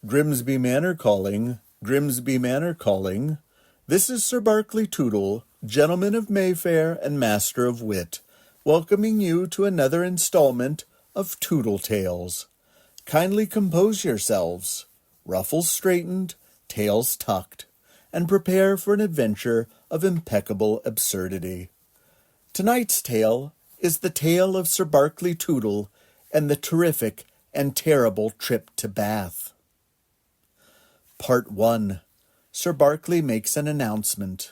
Grimsby Manor calling, Grimsby Manor calling. This is Sir Barkley Toodle, gentleman of Mayfair and master of wit, welcoming you to another installment of Toodle Tales. Kindly compose yourselves, ruffles straightened, tails tucked, and prepare for an adventure of impeccable absurdity. Tonight's tale is the tale of Sir Barkley Toodle and the terrific and terrible trip to Bath. Part 1. Sir Barkley makes an announcement.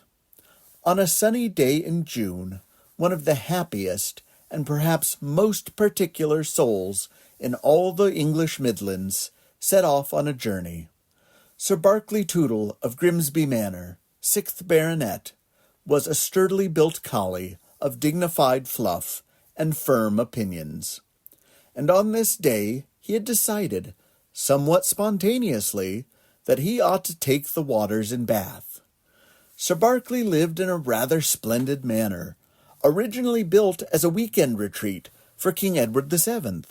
On a sunny day in June, one of the happiest and perhaps most particular souls in all the English Midlands set off on a journey. Sir Barkley Toodle of Grimsby Manor, 6th Baronet, was a sturdily built collie of dignified fluff and firm opinions. And on this day he had decided, somewhat spontaneously, that he ought to take the waters in Bath. Sir Barkley lived in a rather splendid manor, originally built as a weekend retreat for King Edward VII,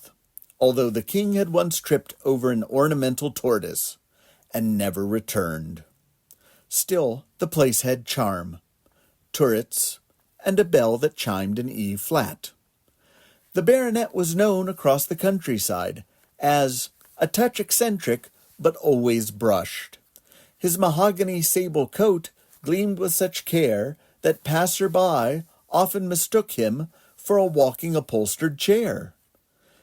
although the king had once tripped over an ornamental tortoise and never returned. Still, the place had charm, turrets, and a bell that chimed in E-flat. The baronet was known across the countryside as a touch eccentric, but always brushed. His mahogany sable coat gleamed with such care that passer-by often mistook him for a walking upholstered chair.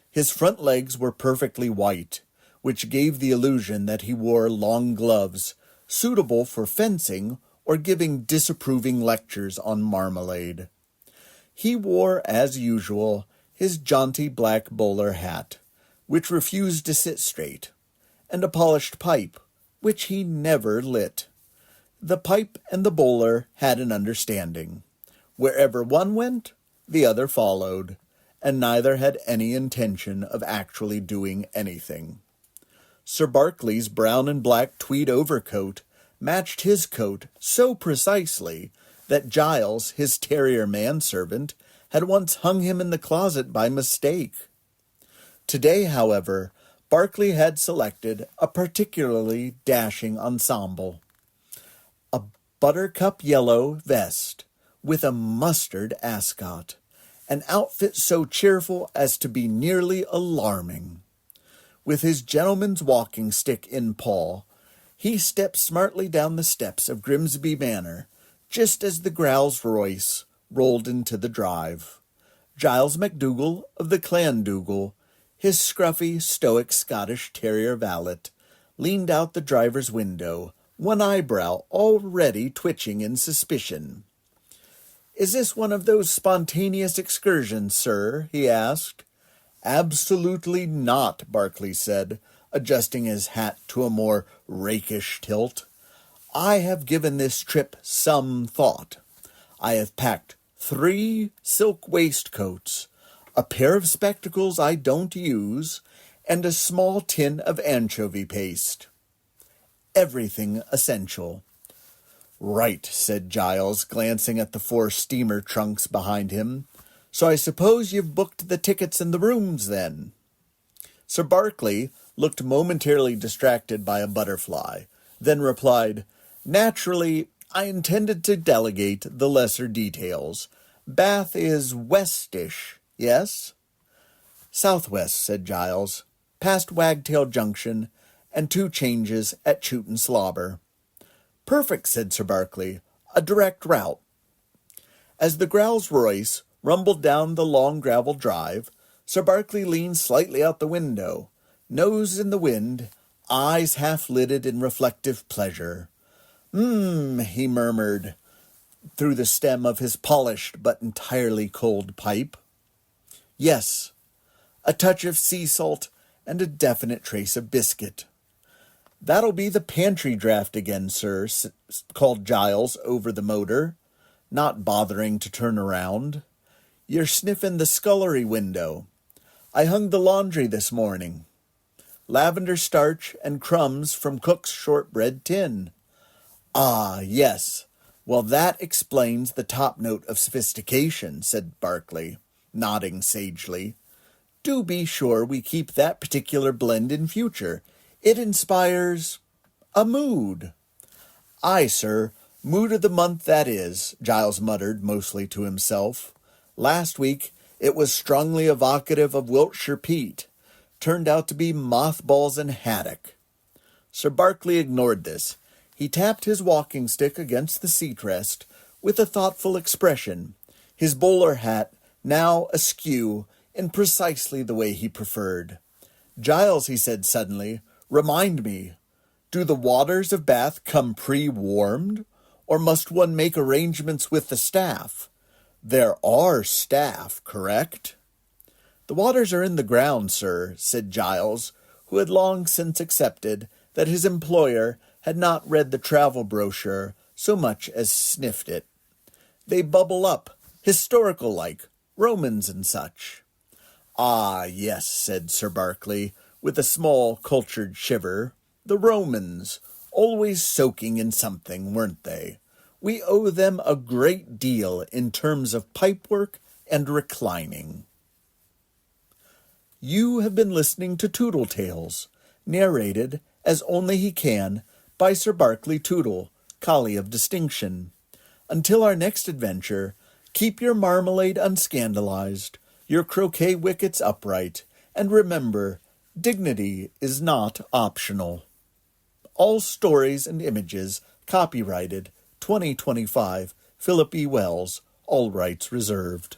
His front legs were perfectly white, which gave the illusion that he wore long gloves, suitable for fencing or giving disapproving lectures on marmalade. He wore, as usual, his jaunty black bowler hat, which refused to sit straight, and a polished pipe, which he never lit. The pipe and the bowler had an understanding. Wherever one went, the other followed, and neither had any intention of actually doing anything. Sir Barkley's brown and black tweed overcoat matched his coat so precisely that Giles, his terrier manservant, had once hung him in the closet by mistake. Today, however, Barkley had selected a particularly dashing ensemble. A buttercup yellow vest with a mustard ascot, an outfit so cheerful as to be nearly alarming. With his gentleman's walking stick in paw, he stepped smartly down the steps of Grimsby Manor, just as the Growls Royce rolled into the drive. Giles MacDougall of the Clan Dougal, his scruffy, stoic Scottish terrier valet, leaned out the driver's window, one eyebrow already twitching in suspicion. "Is this one of those spontaneous excursions, sir?" he asked. "Absolutely not," Barkley said, adjusting his hat to a more rakish tilt. "I have given this trip some thought. I have packed 3 silk waistcoats, a pair of spectacles I don't use, and a small tin of anchovy paste. Everything essential." "Right," said Giles, glancing at the 4 steamer trunks behind him. "So I suppose you've booked the tickets and the rooms, then?" Sir Barkley looked momentarily distracted by a butterfly, then replied, "Naturally, I intended to delegate the lesser details. Bath is westish, yes?" "Southwest," said Giles, "past Wagtail Junction, and 2 changes at Chewton Slobber." "Perfect," said Sir Barkley. "A direct route." As the Growls Royce rumbled down the long gravel drive, Sir Barkley leaned slightly out the window, nose in the wind, eyes half-lidded in reflective pleasure. He murmured through the stem of his polished but entirely cold pipe. "Yes, a touch of sea salt and a definite trace of biscuit." "That'll be the pantry draft again, sir," called Giles over the motor, not bothering to turn around. "You're sniffing the scullery window. I hung the laundry this morning. Lavender starch and crumbs from cook's shortbread tin." "Ah, yes. Well, that explains the top note of sophistication," said Barkley, nodding sagely. "Do be sure we keep that particular blend in future. It inspires a mood. Aye, sir, mood of the month that is, Giles muttered, mostly to himself. Last week it was strongly evocative of Wiltshire Pete. Turned out to be mothballs and haddock. Sir Barkley ignored this. He tapped his walking stick against the seat rest with a thoughtful expression, his bowler hat now askew in precisely the way he preferred. Giles, he said suddenly, remind me, do the waters of Bath come pre-warmed, or must one make arrangements with the staff? There are staff, correct? The waters are in the ground, sir, said Giles, who had long since accepted that his employer had not read the travel brochure so much as sniffed it. They bubble up, historical-like, Romans and such. Ah, yes, said Sir Barkley, with a small, cultured shiver. The Romans, always soaking in something, weren't they? We owe them a great deal in terms of pipework and reclining. You have been listening to Toodle Tales, narrated, as only he can, by Sir Barkley Toodle, Collie of Distinction. Until our next adventure, keep your marmalade unscandalized, your croquet wickets upright, and remember, dignity is not optional. All stories and images copyrighted 2025, Philip E. Wells, all rights reserved.